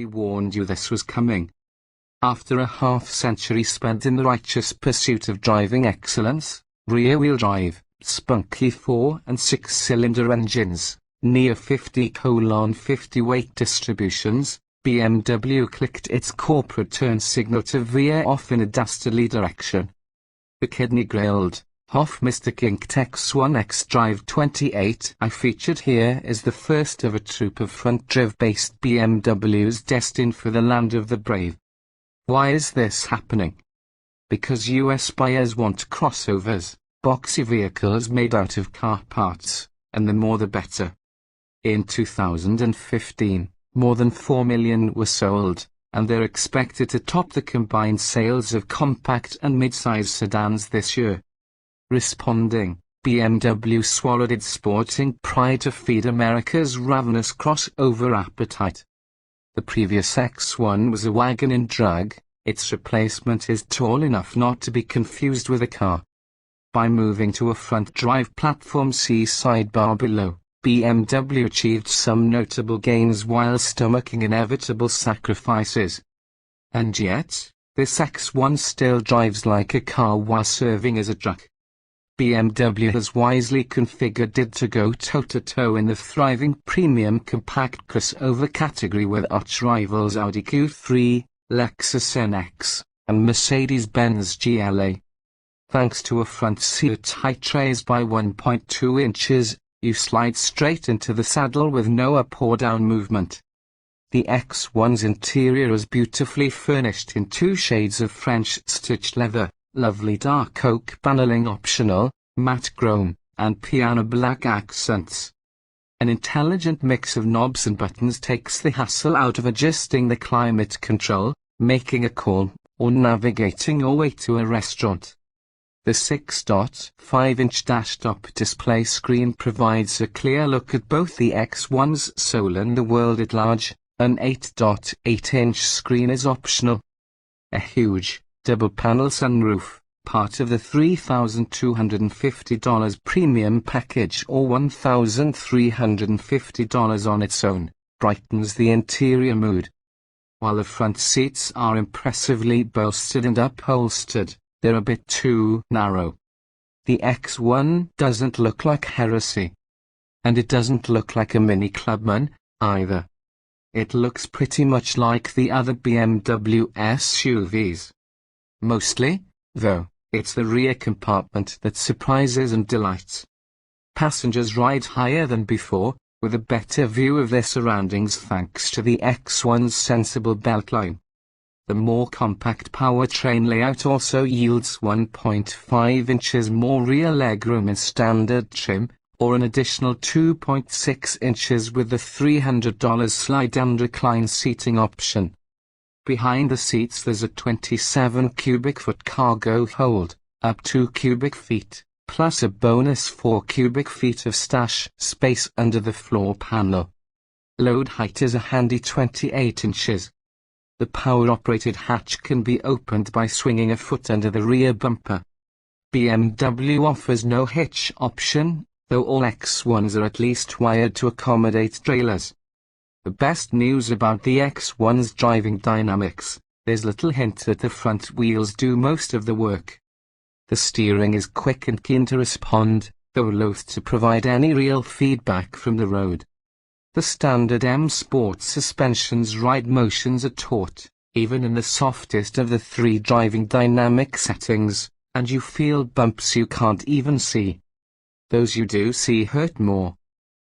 We warned you this was coming. After a half-century spent in the righteous pursuit of driving excellence, rear-wheel drive, spunky 4- and 6-cylinder engines, near 50/50 weight distributions, BMW clicked its corporate turn signal to veer off in a dastardly direction. The kidney-grilled, Hoff-Mr. X1 xDrive28i featured here is the first of a troupe of front-drive-based BMWs destined for the land of the brave. Why is this happening? Because US buyers want crossovers, boxy vehicles made out of car parts, and the more the better. In 2015, more than 4 million were sold, and they're expected to top the combined sales of compact and mid-size sedans this year. Responding, BMW swallowed its sporting pride to feed America's ravenous crossover appetite. The previous X1 was a wagon in drag. Its replacement is tall enough not to be confused with a car. By moving to a front drive platform, see sidebar below, BMW achieved some notable gains while stomaching inevitable sacrifices. And yet, this X1 still drives like a car while serving as a truck. BMW has wisely configured it to go toe-to-toe in the thriving premium compact crossover category with arch rivals Audi Q3, Lexus NX, and Mercedes-Benz GLA. Thanks to a front seat height raised by 1.2 inches, you slide straight into the saddle with no up or down movement. The X1's interior is beautifully furnished in 2 shades of French stitched leather, lovely dark oak paneling optional, matte chrome, and piano black accents. An intelligent mix of knobs and buttons takes the hassle out of adjusting the climate control, making a call, or navigating your way to a restaurant. The 6.5-inch dash-top display screen provides a clear look at both the X1's soul and the world at large. An 8.8-inch screen is optional. A huge, double-panel sunroof, part of the $3,250 premium package or $1,350 on its own, brightens the interior mood. While the front seats are impressively bolstered and upholstered, they're a bit too narrow. The X1 doesn't look like heresy. And it doesn't look like a Mini Clubman, either. It looks pretty much like the other BMW SUVs. Mostly, though, it's the rear compartment that surprises and delights. Passengers ride higher than before, with a better view of their surroundings thanks to the X1's sensible beltline. The more compact powertrain layout also yields 1.5 inches more rear legroom in standard trim, or an additional 2.6 inches with the $300 slide and recline seating option. Behind the seats there's a 27 cubic foot cargo hold, up 2 cubic feet, plus a bonus 4 cubic feet of stash space under the floor panel. Load height is a handy 28 inches. The power-operated hatch can be opened by swinging a foot under the rear bumper. BMW offers no hitch option, though all X1s are at least wired to accommodate trailers. The best news about the X1's driving dynamics, there's little hint that the front wheels do most of the work. The steering is quick and keen to respond, though loath to provide any real feedback from the road. The standard M Sport suspension's ride motions are taut, even in the softest of the 3 driving dynamic settings, and you feel bumps you can't even see. Those you do see hurt more.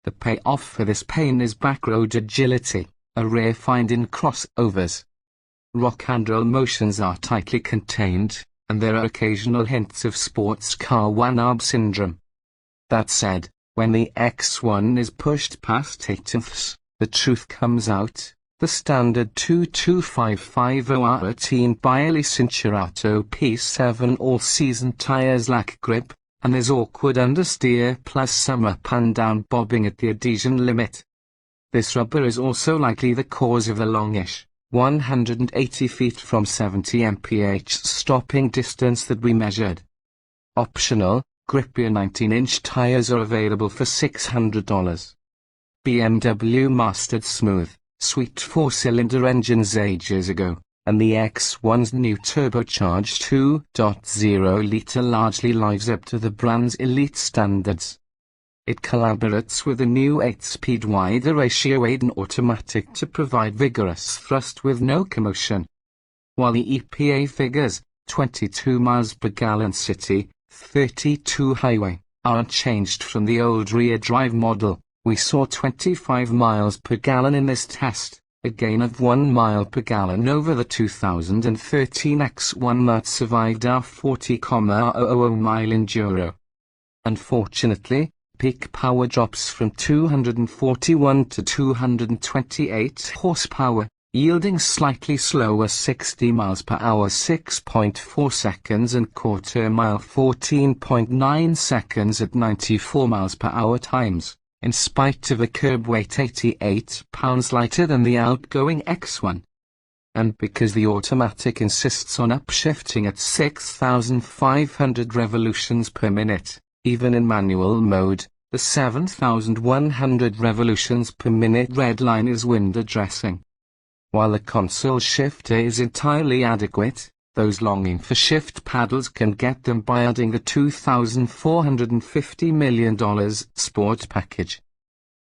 The payoff for this pain is backroad agility, a rare find in crossovers. Rock and roll motions are tightly contained, and there are occasional hints of sports car one-arm syndrome. That said, when the X1 is pushed past 8ths, the truth comes out. The standard 22550R18 Biley Cincerato P7 all-season tires lack grip, and there's awkward understeer plus some up and down bobbing at the adhesion limit. This rubber is also likely the cause of the longish, 180 feet from 70 mph stopping distance that we measured. Optional, grippier 19-inch tires are available for $600. BMW mastered smooth, sweet 4-cylinder engines ages ago, and the X1's new turbocharged 2.0-litre largely lives up to the brand's elite standards. It collaborates with a new 8-speed wider ratio Aiden automatic to provide vigorous thrust with no commotion. While the EPA figures, 22 miles per gallon city, 32 highway, are unchanged from the old rear drive model, we saw 25 miles per gallon in this test, a gain of 1 mile per gallon over the 2013 X1 that survived our 40,000 mile enduro. Unfortunately, peak power drops from 241 to 228 horsepower, yielding slightly slower 60 miles per hour 6.4 seconds and quarter mile 14.9 seconds at 94 miles per hour times, in spite of a curb weight 88 pounds lighter than the outgoing X1. And because the automatic insists on upshifting at 6,500 revolutions per minute, even in manual mode, the 7,100 revolutions per minute red line is wind addressing. While the console shifter is entirely adequate, those longing for shift paddles can get them by adding the $2,450 million sport package.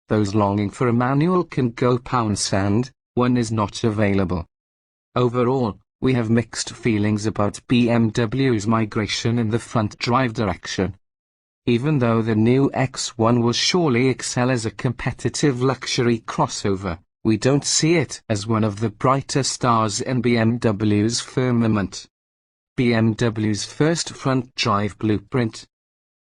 Those longing for a manual can go £, one is not available. Overall, we have mixed feelings about BMW's migration in the front drive direction. Even though the new X1 will surely excel as a competitive luxury crossover, we don't see it as one of the brighter stars in BMW's firmament. BMW's first front drive blueprint.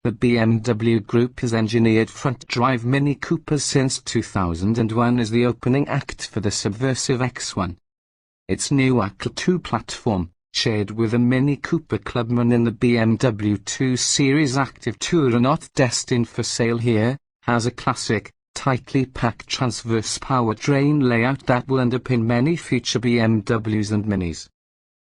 The BMW Group has engineered front drive Mini Coopers since 2001 as the opening act for the subversive X1. Its new ACL2 platform, shared with a Mini Cooper Clubman in the BMW 2 Series Active Tourer not destined for sale here, has a classic, tightly packed transverse powertrain layout that will underpin many future BMWs and Minis.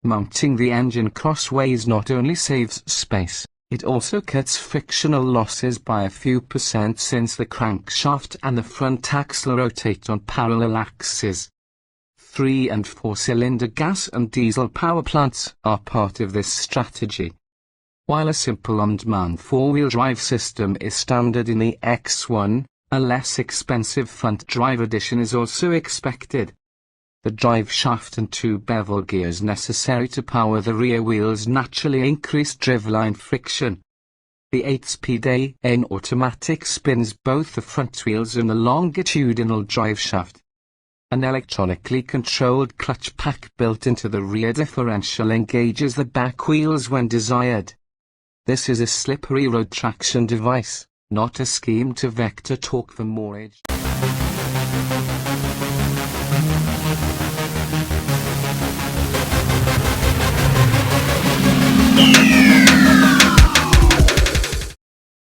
Mounting the engine crossways not only saves space, it also cuts frictional losses by a few percent since the crankshaft and the front axle rotate on parallel axes. 3- and 4-cylinder gas and diesel power plants are part of this strategy. While a simple on-demand 4-wheel drive system is standard in the X1, a less expensive front drive addition is also expected. The drive shaft and 2 bevel gears necessary to power the rear wheels naturally increase driveline friction. The 8-speed AN automatic spins both the front wheels and the longitudinal drive shaft. An electronically controlled clutch pack built into the rear differential engages the back wheels when desired. This is a slippery road traction device, not a scheme to vector torque for more edge.